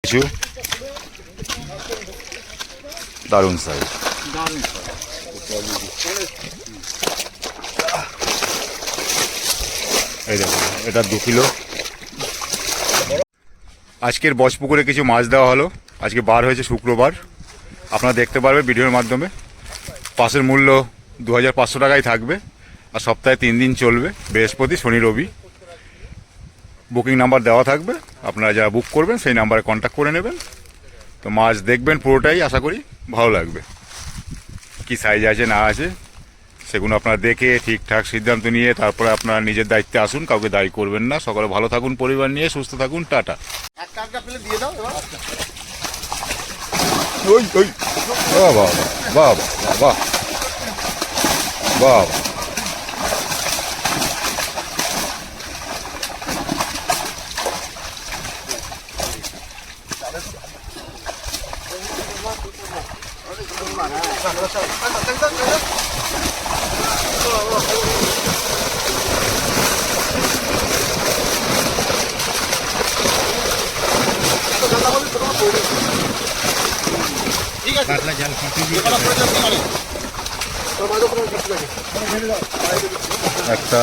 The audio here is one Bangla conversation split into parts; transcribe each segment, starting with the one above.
কিছু দারুণ সাইজ। এই দেখুন, এটা 2 কিলো। আজকের বজপুকুরে কিছু মাছ দেওয়া হলো। আজকে বার হয়েছে শুক্রবার, আপনারা দেখতে পারবে ভিডিওর মাধ্যমে। পাসের মূল্য 2500 টাকাই থাকবে, আর সপ্তাহে 3 দিন চলবে, বৃহস্পতি, শনি, রবি। বুকিং নাম্বার দেওয়া থাকবে, আপনারা যারা বুক করবেন সেই নাম্বারে কন্ট্যাক্ট করে নেবেন। তো মাছ দেখবেন পুরোটাই, আশা করি ভালো লাগবে। কি সাইজ আছে না আছে সেগুলো আপনারা দেখে ঠিকঠাক সিদ্ধান্ত নিয়ে তারপরে আপনারা নিজের দায়িত্বে আসুন, কাউকে দায়ী করবেন না। সকলে ভালো থাকুন, পরিবার নিয়ে সুস্থ থাকুন, টাটা। বাহ বাহ বাহ বাহ। একটা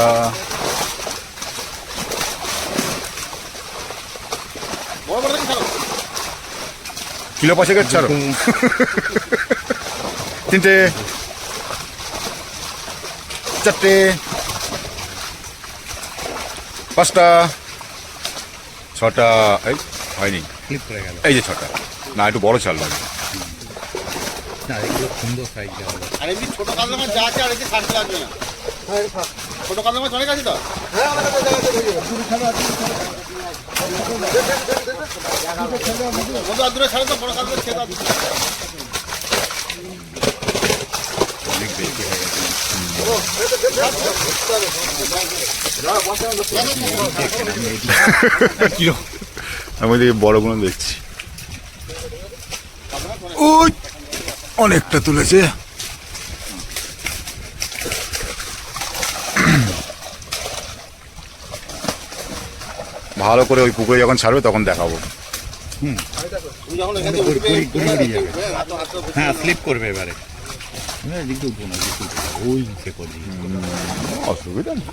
কিলো 5 ছাড়ো। 3টে 4টে 5টা 6টা। এই হয়নি, এই যে 6টা। না, একটু বড় চাল লাগবে। সুন্দর সাইজ। আর এমনি ছোট কাতলা মাছ যা আছে আর এতে ছাড়তে লাগবে না। ছোট কাতলা মাছ অনেক আছে তো। দূরে ছাড়ে তো, বড় কাতলা খেতে আমি বড়গুলো দেখছি। ওই অনেকটা তুলেছে। ভালো করে ওই পুকুরে যখন ছাড়বে তখন দেখাবো। হ্যাঁ, স্লিপ করবে এবারে। অসুবিধা নেই।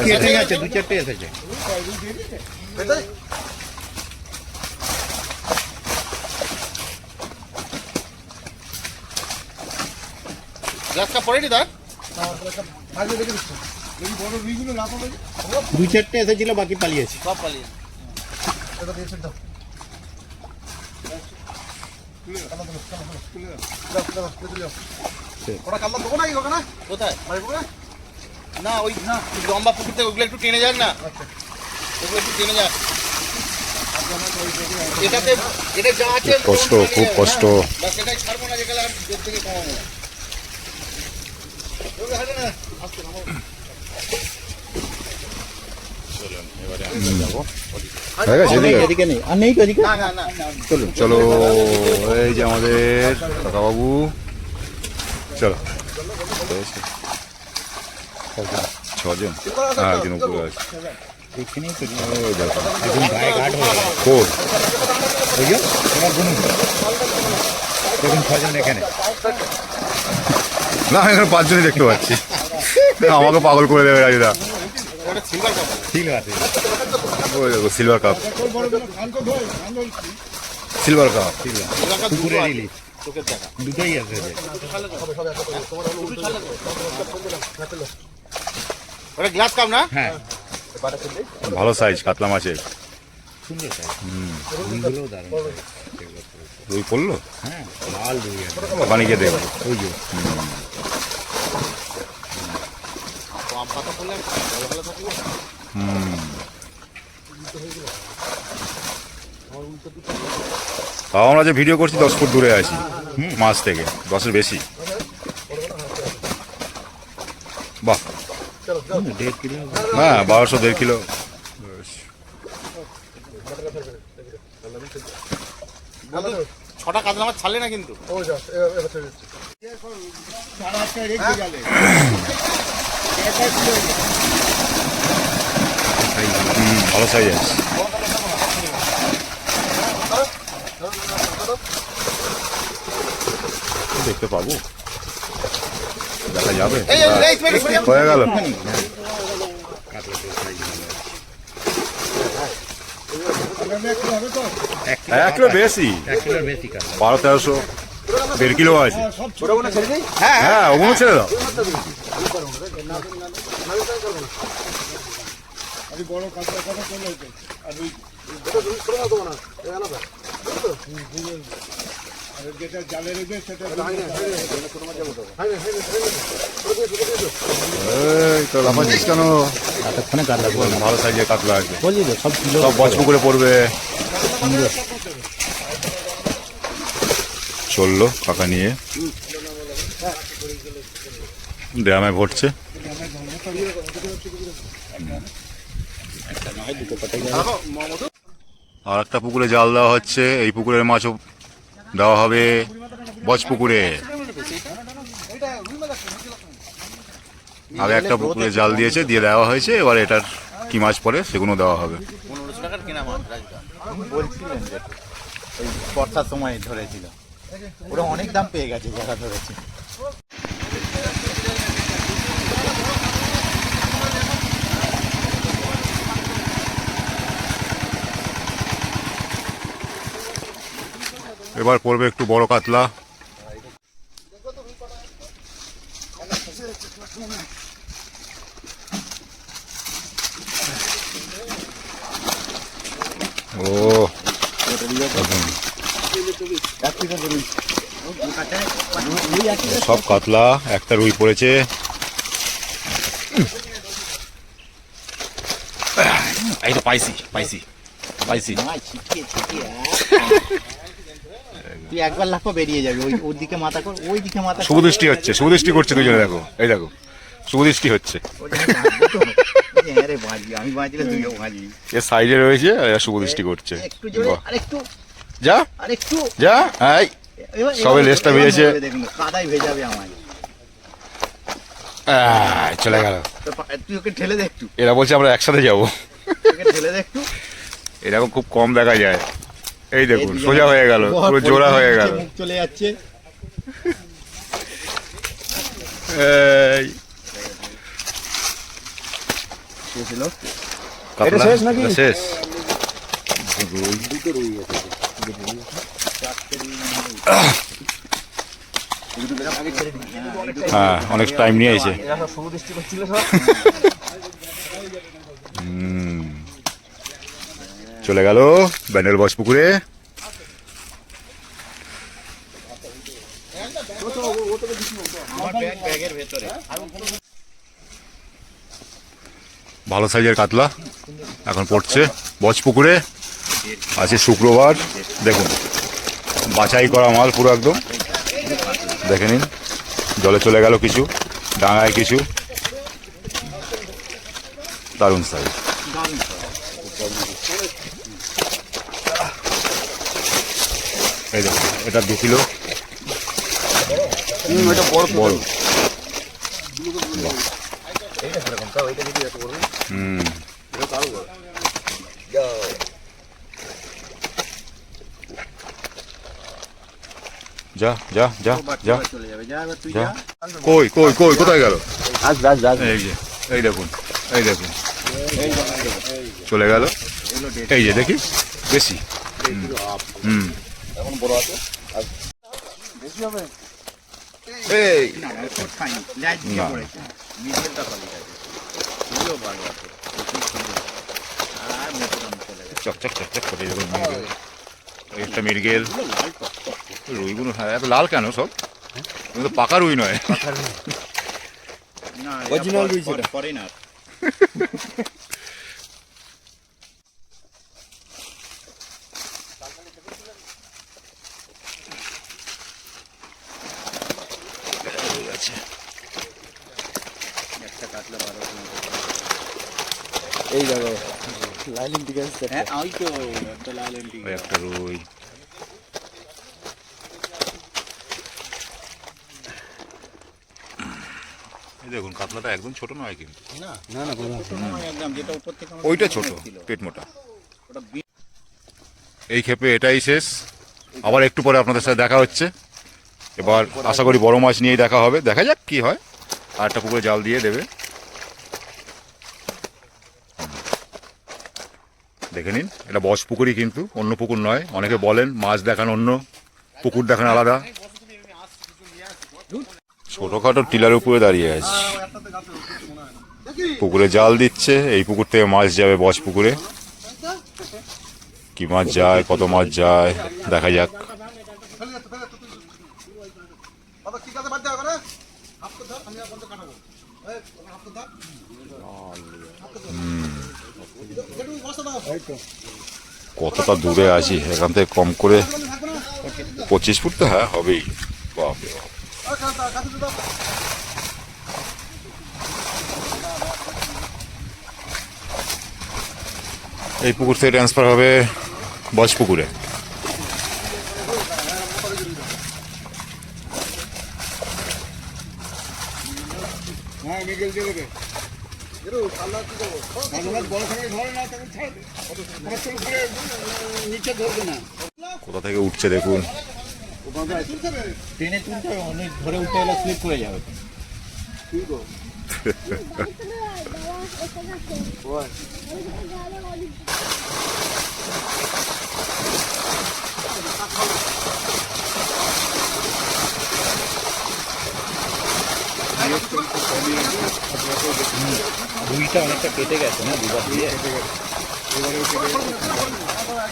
কেটে গেছে, 2-4টে এসেছে। গ্লাসটা পড়েনি তার 2-4টে এসেছিল, বাকি পালিয়েছে। সব পালিয়ে। কোথায় না ওই লম্বা পুকুর থেকে ওগুলো একটু টেনে যাক না, ওগুলো একটু টেনে যাক। এটাতে এটা যা আছে কষ্ট, খুব কষ্ট। সেটাই ছাড়বো না, যেগুলো আর দূর থেকে কমাবো না। এদিকে নেই, আর নেই তো এদিকে। চলো চলো, এই যে আমাদের কাকাবাবু। চলো 6জন। হ্যাঁ, একজন উপরে আছে। দেখুন 6জন এখানে। না, এখানে 5 জনই দেখতে পাচ্ছি। আমাকে পাগল করে দেবে রাজুদা। Silver cup, silver cup. দুটোই আছে। গ্লাস কাপ না? হ্যাঁ, ভালো সাইজ কাতলা মাছের। রুই পড়লো। হ্যাঁ, লাল রুই আছে। পানি গিয়ে দেখবো। ওই যে তাও আমরা যে ভিডিও করছি 10 ফুট দূরে আছি মাছ থেকে, 10-এর বেশি। বাহ, 1.5 কিলো। হ্যাঁ, 1200 1.5 কিলো। ছটা কাতলা মাছ ছাড়লে না কিন্তু। ভালো সাইজ আছে। দেখতে পাবো, দেখা যাবে। হয়ে গেল, এক কিলো বেশি, 1200-1300, 1.5 কিলো আছে। হ্যাঁ ওগুলো ছেড়ে দাও। এই তো লাফাচ্ছিস কেন? এতক্ষণে কাতলা ভালো সাইজের কাতলা আছে, বলছি তো সব কিলো সব বজপুকুরে পড়বে। চললো কাকা নিয়ে, ড্রামে ভরছে। আর একটা পুকুরে জাল দেওয়া হচ্ছে, এই পুকুরের মাছও দেওয়া হবে বজপুকুরে। আগে একটা পুকুরে জাল দিয়েছে, দিয়ে দেওয়া হয়েছে, এবার এটার কি মাছ পড়ে সেগুলো দেওয়া হবে। 1500 টাকার কেনা মাছ রাজদা। বলছিলেন যে ওই বর্ষার সময় ধরেছিল, ওরা অনেক দাম পেয়ে গেছে যারা ধরেছে। এবার পড়বে একটু বড় কাতলা। ও সব কাতলা, একটা রুই পড়েছে। এই তো পাইছি পাইছি পাইছি। তুই একবার লাফা বেরিয়ে যাবি, ওই ওর দিকে মাথা কর, ওই দিকে মাথা কর। শুভদৃষ্টি হচ্ছে, শুভদৃষ্টি করছে দুজনে, দেখো এই দেখো শুভদৃষ্টি হচ্ছে। হ্যাঁ রে বাঁচবি, আমি বাঁচলে তুইও বাঁচবি। এর সাইডে রয়েছে আর এরা শুভদৃষ্টি করছে। একটু জোরে, বাহ। আরেকটু, যা আরেকটু। যা, এই সবে লেজটা ভেজেছে। দেখুন কাদাই ভেজাবে আমার। চলে গেল। তুই ওকে ঠেলে দে একটু, এরা বলছে আমরা একসাথে যাবো। ওকে ঠেলে দে একটু। এরকম খুব কম দেখা যায়। এই দেখুন সোজা হয়ে গেল, পুরো জোড়া হয়ে গেল। মুখ চলে যাচ্ছে। এই কাতলা, এটা শেষ। হ্যাঁ অনেক টাইম নিয়ে এসে। চলে গেল ব্যান্ডেল বস পুকুরে। ভালো সাইজের কাতলা এখন পড়ছে বচ পুকুরে। আছে শুক্রবার, দেখুন বাছাই করা মাল পুরো একদম, দেখে নিন। জলে চলে গেল কিছু, ডাঙায় কিছু, দারুণ সাইজ। এই দেখুন এটা 2 কিলো, বড়। যা যা যা যা যা। কই কই কই কোথায় গেল? এই যে, এই দেখুন, এই দেখুন চলে গেল। এই যে দেখি বেশি। হুম এই না চকচক চকচক করে দেখুন মৃগেল। একটা মৃগেল, রুইগুলো হ্যাঁ এত লাল কেন সব? তো পাকা রুই নয়, অরিজিনাল রুই ছিল, ফরেনার। এই দেখো লাইলিন ঠিক আছে। হ্যাঁ ওই তো একটা লাইলিন ঠিক ওই একটা রুই। এই দেখুন কাতলাটা একদম ছোট নয় কিন্তু, না না না কোনো ছোট নয় একদম, যেটা উপর থেকে আমার ওইটা মনে ছোট, হচ্ছিল। পেট মোটা। ওটা বি- এই ক্ষেপে এটাই শেষ, আবার একটু পরে আপনাদের সাথে দেখা হচ্ছে। এবার আশা করি বড় মাছ নিয়েই দেখা হবে, দেখা যাক কি হয়। আর একটা পুকুরে জাল দিয়ে দেবে, দেখে নিন। এটা বস পুকুরই কিন্তু, অন্য পুকুর নয়। অনেকে বলেন মাছ দেখান অন্য, পুকুর দেখান আলাদা। ছোটখাটো টিলার উপরে দাঁড়িয়ে আছে, পুকুরে জাল দিচ্ছে। এই পুকুর থেকে মাছ যাবে বস পুকুরে। কি মাছ যায়, কত মাছ যায়, দেখা যাক। কতটা দূরে আছি এখান থেকে, কম করে 25 ফুট তো হ্যাঁ হবেই। বাপরে বাপ। এই পুকুর থেকে ট্রান্সফার হবে বস পুকুরে। কোথা থেকে উঠছে দেখুন। ট্রেনে তুলতে হবে, অনেক ধরে উঠে এলে স্লিপ করে যাবে। দুইটা অনেকটা কেটে গেছে না দুবার দিয়ে,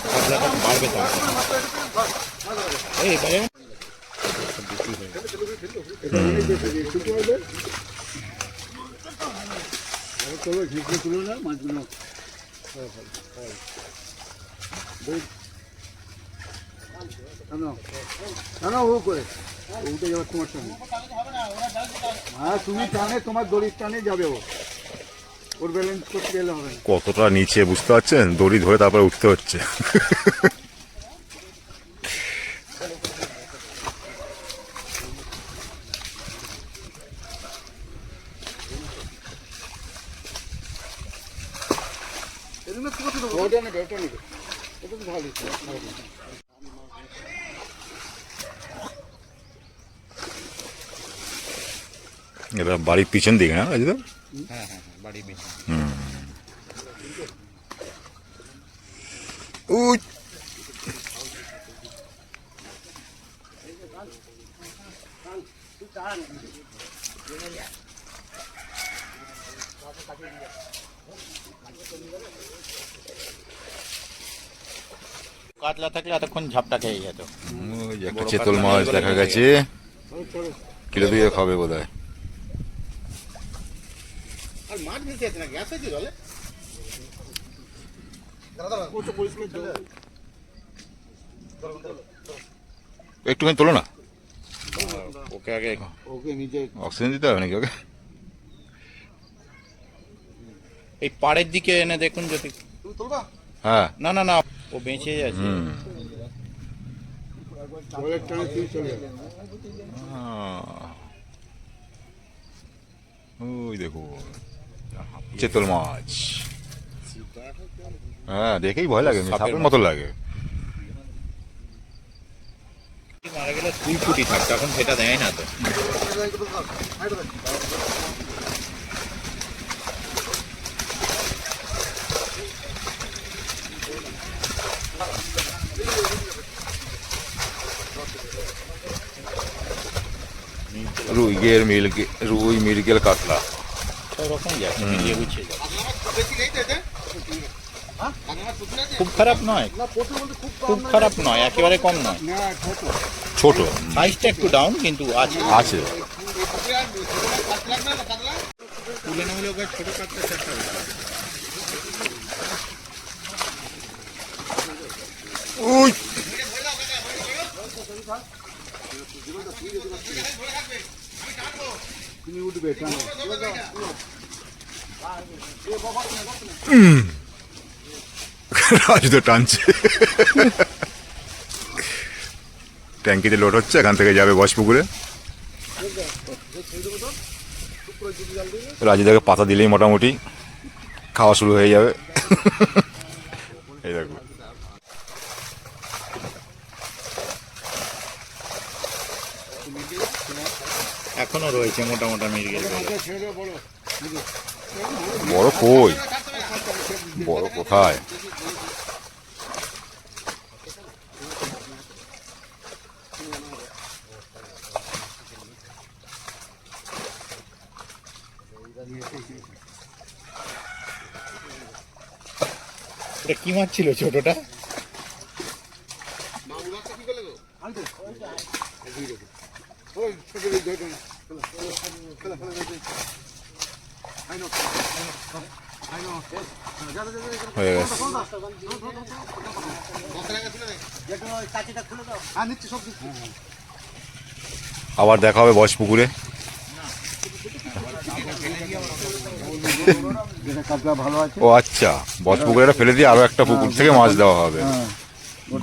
কাতলাটা বাড়বে তো। এই এবারে তুমি টানে, তোমার দড়ির টানে যাবে, ওর ব্যালেন্স করতে গেলে হবে। কতটা নিচে বুঝতে পারছেন, দড়ি ধরে তারপরে উঠতে হচ্ছে। ওটা নেবে, ওটা নেবে, ওটা তো ভালো। এটা বাড়ির পিছন দিকে না রাজদা? হ্যাঁ হ্যাঁ বাড়ি বেশি। উই, কাতলা থাকলে এতক্ষণ ঝাপটা খেয়ে যেত। ওই যে একটা চেতল মাছ দেখা গেছে, কিলো দিয়ে খাবে বোধ হয়। আর মাছ ভেসে আছে না, গ্যাস আছে জলে। একটুখানি তোলো না, ওকে আগে ওকে নিজে অক্সিজেন দিতে হবে নাকি ওকে? এই পাড়ের দিকে এনে দেখুন যদি। হ্যাঁ, না না না, ও বেঁচে আছে। জলের টানে তুই চলে যাবে। ওই দেখো চেতল মাছ। হ্যাঁ, দেখেই ভয় লাগে, সাপের মতো লাগে। মারা গেলে ফুটি থাকতো, এখন সেটা দেয় না তো। রুই মৃগেল কাতলা সব রকম যাচ্ছে, মিলিয়ে গুছিয়ে যাচ্ছে। খুব খারাপ নয়, খুব খারাপ নয়, একেবারে কম নয়। ছোট সাইজটা একটু ডাউন কিন্তু আছে। আছে। তুলে না হলে ওকে ছোট কাটতে চেষ্টা করতে হবে। উই, তুমি উঠবে টানো। রাজু তো টানছে। ট্যাঙ্কিতে লোড হচ্ছে, এখান থেকে যাবে বস পুকুরে। রাজুদাকে পাতা দিলেই মোটামুটি খাওয়া শুরু হয়ে যাবে। এই দেখো এখনো রয়েছে মোটা মোটা মৃগেল। বড় কই, বড় কোথায়? এটা কি মাছ ছিল ছোটটা? হয়ে গেছে। আবার দেখা হবে বয়স পুকুরে। কাতলা ভালো আছে, ও আচ্ছা, বয়স পুকুরে ফেলে দিয়ে আরো একটা পুকুর থেকে মাছ দেওয়া হবে।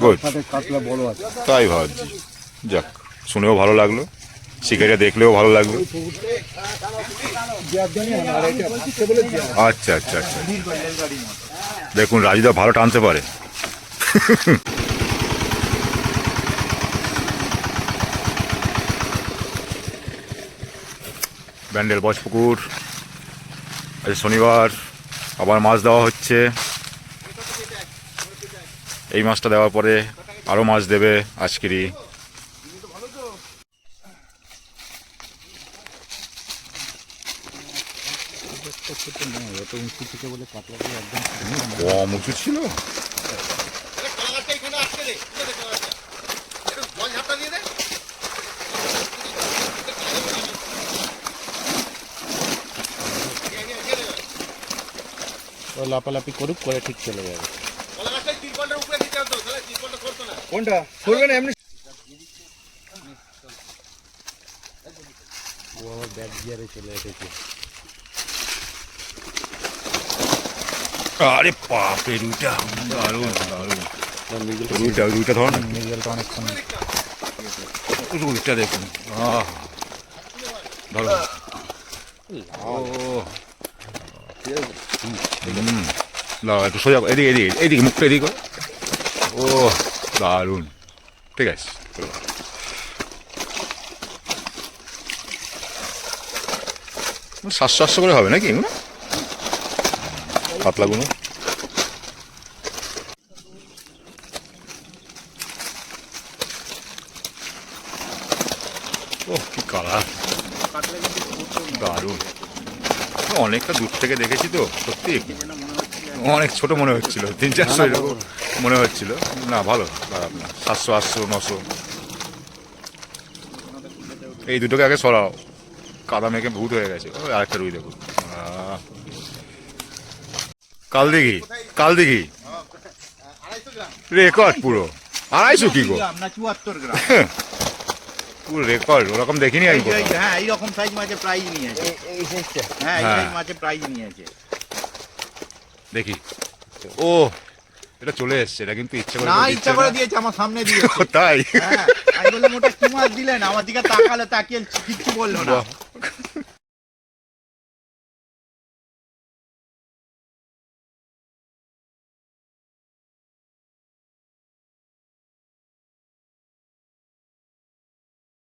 গুড, কাতলা বড় আছে। তাই ভাবছি। যাক, শুনেও ভালো লাগলো, শিকারিটা দেখলেও ভালো লাগলো। আচ্ছা আচ্ছা আচ্ছা, দেখুন রাজুদা ভালো টানতে পারে। ব্যান্ডেল বজপুকুর, আজ শনিবার আবার মাছ দেওয়া হচ্ছে। এই মাছটা দেওয়ার পরে আরও মাছ দেবে আজকেরই। কম উঁচু ছিল। কলাগাছটা এখানে আটকে দে, তুলে দে কলাগাছটা। একটু জল ঝাপটা দিয়ে দে। ও লাপালাপি করুক, করে ঠিক চলে যাবে। কলাগাছটা তিরপলটার উপরে দিতে হতো, তাহলে তিরপলটা করতো না। কোনটা করবে না এমনি? ও আবার ব্যাক গিয়ারে চলে এসেছে। আরে বাপরে, রুইটা দারুণ দারুণ। রুইটা রুইটা ধর না, মৃগেলটা অনেকক্ষণ রুইটা দেখুন। ধরো। ও দাঁড়াও একটু সোজা করো, এদিকে এদিকে এদিকে মুখটা এদিকে করো। ও দারুণ, ঠিক আছে। 700 করে হবে নাকি এগুলো পাতলাগুলো? ও কি কালার, দারুণ। অনেকটা দূর থেকে দেখেছি তো, সত্যি অনেক ছোট মনে হচ্ছিল, 300-400 এরকম মনে হচ্ছিল। না ভালো, খারাপ না। 700, 800, 900। এই দুটোকে আগে সরাও, কাদা মেঘে ভূত হয়ে গেছে। ওই আরেকটা রুই দেখুন। কাল দিঘি, কাল দিঘি রেকর্ড পুরো 250 কি গো, না 74 গ্রাম। পুরো রেকর্ড, ওরকম দেখিনি আমি কোথাও। হ্যাঁ এইরকম সাইজ মাছের প্রাইজ নিয়েছে। হ্যাঁ এই সাইজ মাছের প্রাইজ নিয়েছে। দেখি, ও এটা চলে এসছে, এটা কিন্তু ইচ্ছা করে না দিচ্ছে ইচ্ছা করে না। দিয়েছে, আমার সামনে দিয়েছে। তাই হ্যাঁ আমি বললাম ওটা কি মাছ দিলেন, আমার দিকে তাকালো, তাকিয়ে কিচ্ছু বললো না। বাহ,